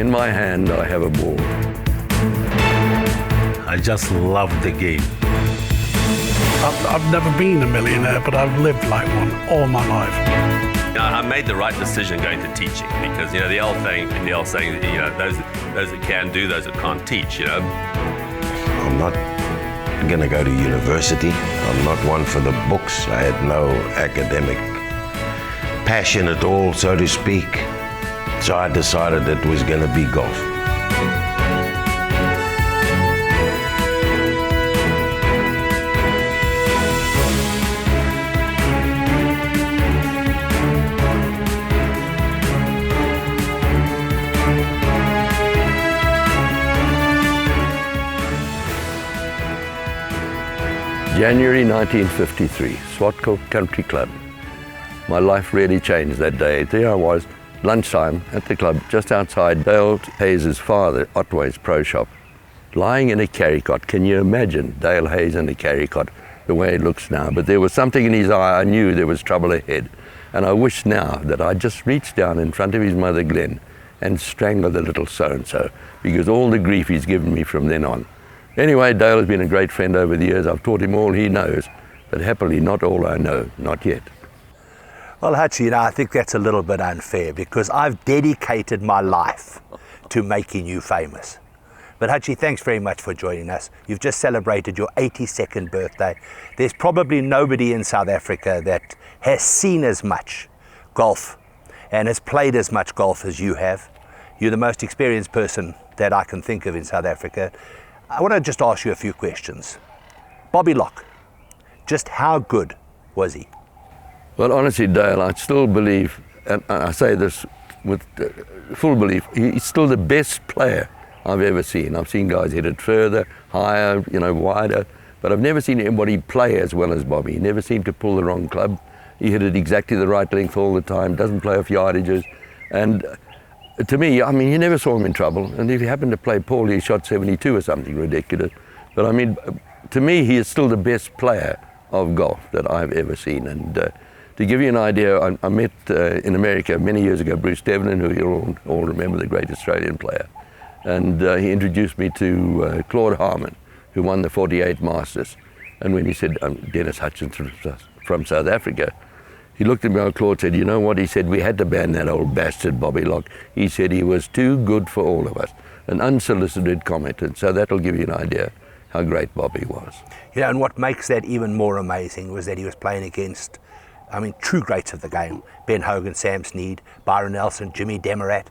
In my hand, I have a ball. I just love the game. I've never been a millionaire, but I've lived like one all my life. I made the right decision going to teaching because, the old saying, those that can do, those that can't teach, I'm not going to go to university. I'm not one for the books. I had no academic passion at all, so to speak. So I decided it was going to be golf. January 1953, Swartcourt Country Club. My life really changed that day. There I was, lunchtime at the club, just outside Dale Hayes' father, Otway's pro shop, lying in a carry cot. Can you imagine Dale Hayes in a carry cot, the way it looks now? But there was something in his eye. I knew there was trouble ahead. And I wish now that I just reached down in front of his mother, Glenn, and strangled the little so-and-so, because all the grief he's given me from then on. Anyway, Dale has been a great friend over the years. I've taught him all he knows, but happily not all I know, not yet. Well, Hutchie, I think that's a little bit unfair because I've dedicated my life to making you famous. But Hutchie, thanks very much for joining us. You've just celebrated your 82nd birthday. There's probably nobody in South Africa that has seen as much golf and has played as much golf as you have. You're the most experienced person that I can think of in South Africa. I want to just ask you a few questions. Bobby Locke, just how good was he? Well, honestly, Dale, I still believe, and I say this with full belief, he's still the best player I've ever seen. I've seen guys hit it further, higher, wider, but I've never seen anybody play as well as Bobby. He never seemed to pull the wrong club. He hit it exactly the right length all the time, doesn't play off yardages, and to me, you never saw him in trouble. And if he happened to play poorly, he shot 72 or something ridiculous. But to me, he is still the best player of golf that I've ever seen. And to give you an idea, I met in America many years ago Bruce Devlin, who you'll all remember, the great Australian player. And he introduced me to Claude Harmon, who won the 48 Masters. And when he said, Denis Hutchinson from South Africa, he looked at me, Claude said, you know what? He said, we had to ban that old bastard Bobby Locke. He said he was too good for all of us. An unsolicited comment. And so that'll give you an idea how great Bobby was. And what makes that even more amazing was that he was playing against, true greats of the game. Ben Hogan, Sam Snead, Byron Nelson, Jimmy Demarat,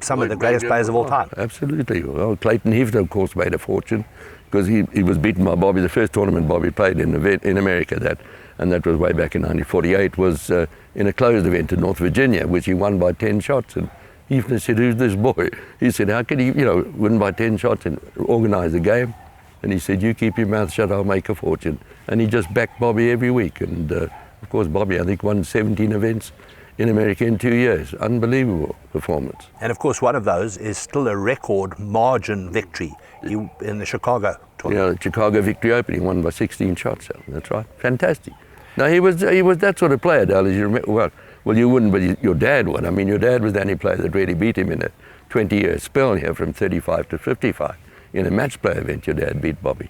some of the greatest players of all time. Absolutely. Well, Clayton Heaton, of course, made a fortune because he was beaten by Bobby. The first tournament Bobby played in America, and that was way back in 1948, was in a closed event in North Virginia, which he won by 10 shots. And Heaton said, who's this boy? He said, how can he, win by 10 shots and organise the game? And he said, you keep your mouth shut, I'll make a fortune. And he just backed Bobby every week. And of course, Bobby, I think, won 17 events in America in 2 years. Unbelievable performance. And of course, one of those is still a record margin victory in the Chicago tournament. The Chicago Victory Open, he won by 16 shots. That's right. Fantastic. Now, he was that sort of player, Dale, as you remember. Well, you wouldn't, but your dad would. Your dad was the only player that really beat him in a 20-year spell here from 35 to 55. In a match play event, your dad beat Bobby.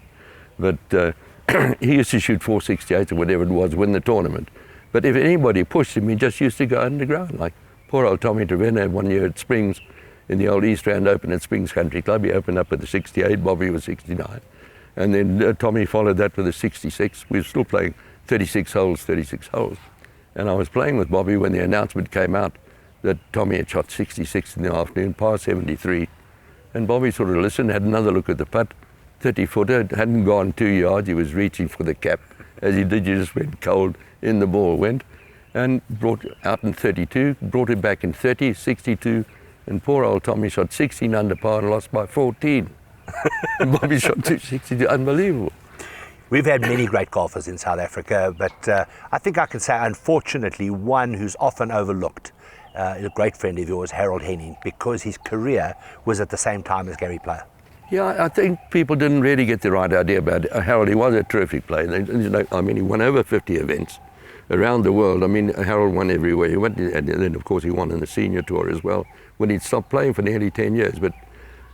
But he used to shoot 468 or whatever it was, win the tournament. But if anybody pushed him, he just used to go underground. Like poor old Tommy Trevena one year at Springs, in the old East Rand Open at Springs Country Club. He opened up with a 68, Bobby was 69. And then Tommy followed that with a 66. We were still playing 36 holes. And I was playing with Bobby when the announcement came out that Tommy had shot 66 in the afternoon, par 73. And Bobby sort of listened, had another look at the putt, 30-footer, hadn't gone 2 yards. He was reaching for the cap. As he did, you just went cold, in the ball went. And brought out in 32, brought it back in 30, 62. And poor old Tommy shot 16 under par and lost by 14. And Bobby shot 262, unbelievable. We've had many great golfers in South Africa, but I think I can say, unfortunately, one who's often overlooked, a great friend of yours, Harold Henning, because his career was at the same time as Gary Player. Yeah, I think people didn't really get the right idea about it. Harold, he was a terrific player. He won over 50 events. around the world. I mean, Harold won everywhere he went, and then of course he won in the senior tour as well when he'd stopped playing for nearly 10 years. But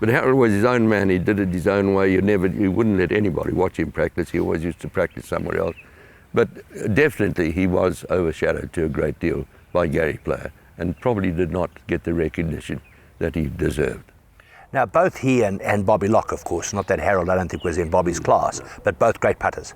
Harold was his own man. He did it his own way. You wouldn't let anybody watch him practice. He always used to practice somewhere else. But definitely he was overshadowed to a great deal by Gary Player, and probably did not get the recognition that he deserved. Now, both he and Bobby Locke, of course, not that Harold I don't think was in Bobby's class, but both great putters.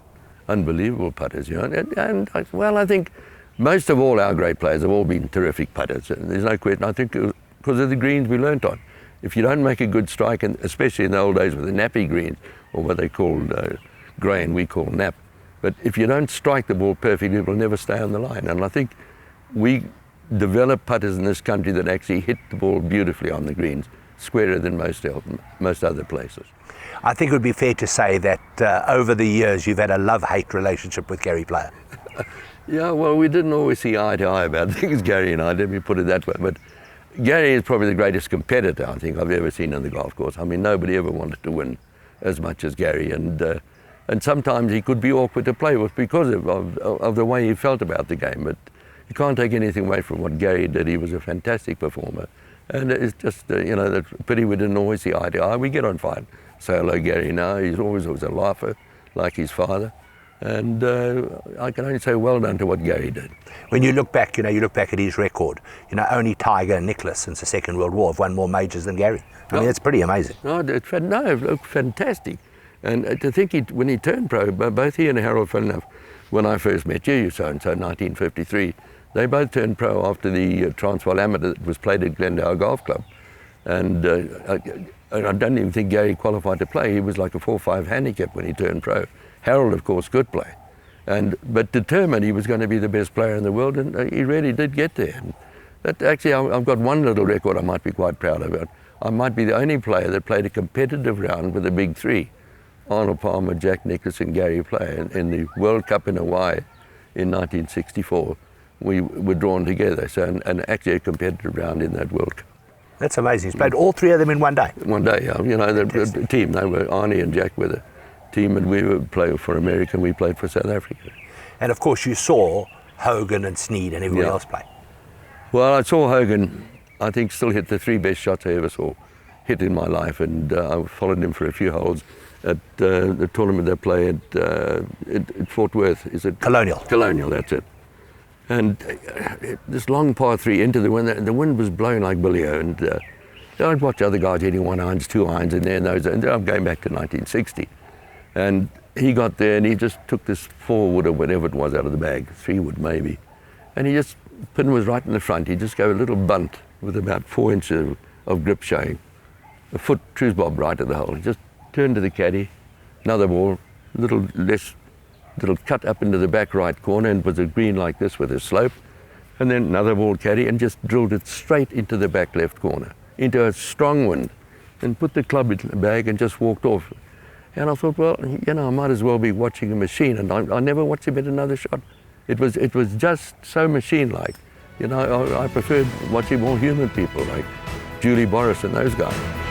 Unbelievable putters, you know. And well, I think most of all our great players have all been terrific putters. There's no question. I think because of the greens we learnt on. If you don't make a good strike, and especially in the old days with the nappy greens, or what they called grey and we call nap, but if you don't strike the ball perfectly, it will never stay on the line. And I think we develop putters in this country that actually hit the ball beautifully on the greens, squarer than most other places. I think it would be fair to say that over the years you've had a love-hate relationship with Gary Player. Yeah, well, we didn't always see eye to eye about things, Gary and I, let me put it that way. But Gary is probably the greatest competitor I think I've ever seen on the golf course. I mean, nobody ever wanted to win as much as Gary, and sometimes he could be awkward to play with because of the way he felt about the game. But you can't take anything away from what Gary did. He was a fantastic performer. And it's just, the pity we didn't always see eye to eye. We get on fine. Say hello, Gary, now. He's always was a laugher, like his father. And I can only say well done to what Gary did. When you look back, you look back at his record, only Tiger and Nicholas since the Second World War have won more majors than Gary. I mean, it's pretty amazing. No, it looked fantastic. And to think when he turned pro, both he and Harold, fun enough, when I first met you, so-and-so, 1953, they both turned pro after the Transvaal Amateur that was played at Glendale Golf Club. And I don't even think Gary qualified to play. He was like a 4-5 handicap when he turned pro. Harold, of course, could play. But determined he was going to be the best player in the world, and he really did get there. And that, actually, I've got one little record I might be quite proud of. I might be the only player that played a competitive round with the big three, Arnold Palmer, Jack Nicklaus and Gary Player, in the World Cup in Hawaii in 1964. We were drawn together, and actually a competitive round in that World Cup. That's amazing. He's played all three of them in one day. One day, yeah. The team, they were, Arnie and Jack were the team, and we were playing for America, and we played for South Africa. And of course you saw Hogan and Sneed and everybody else play. Well, I saw Hogan, I think, still hit the three best shots I ever saw hit in my life, and I followed him for a few holes at the tournament they play at Fort Worth. Is it? Colonial. Colonial, that's it. And this long par three into the wind, and the wind was blowing like billy-o, and I'd watch other guys hitting 1 irons, 2 irons in there, and I'm going back to 1960. And he got there and he just took this 4-wood or whatever it was out of the bag, 3-wood maybe. And pin was right in the front. He just gave a little bunt with about 4 inches of grip showing. A foot truce bob right at the hole. He just turned to the caddy, another ball, little cut up into the back right corner, and was a green like this with a slope. And then another ball caddy, and just drilled it straight into the back left corner, into a strong wind, and put the club in the bag and just walked off. And I thought, well, I might as well be watching a machine, and I never watched him hit another shot. It was just so machine-like. I preferred watching more human people like Julie Boris and those guys.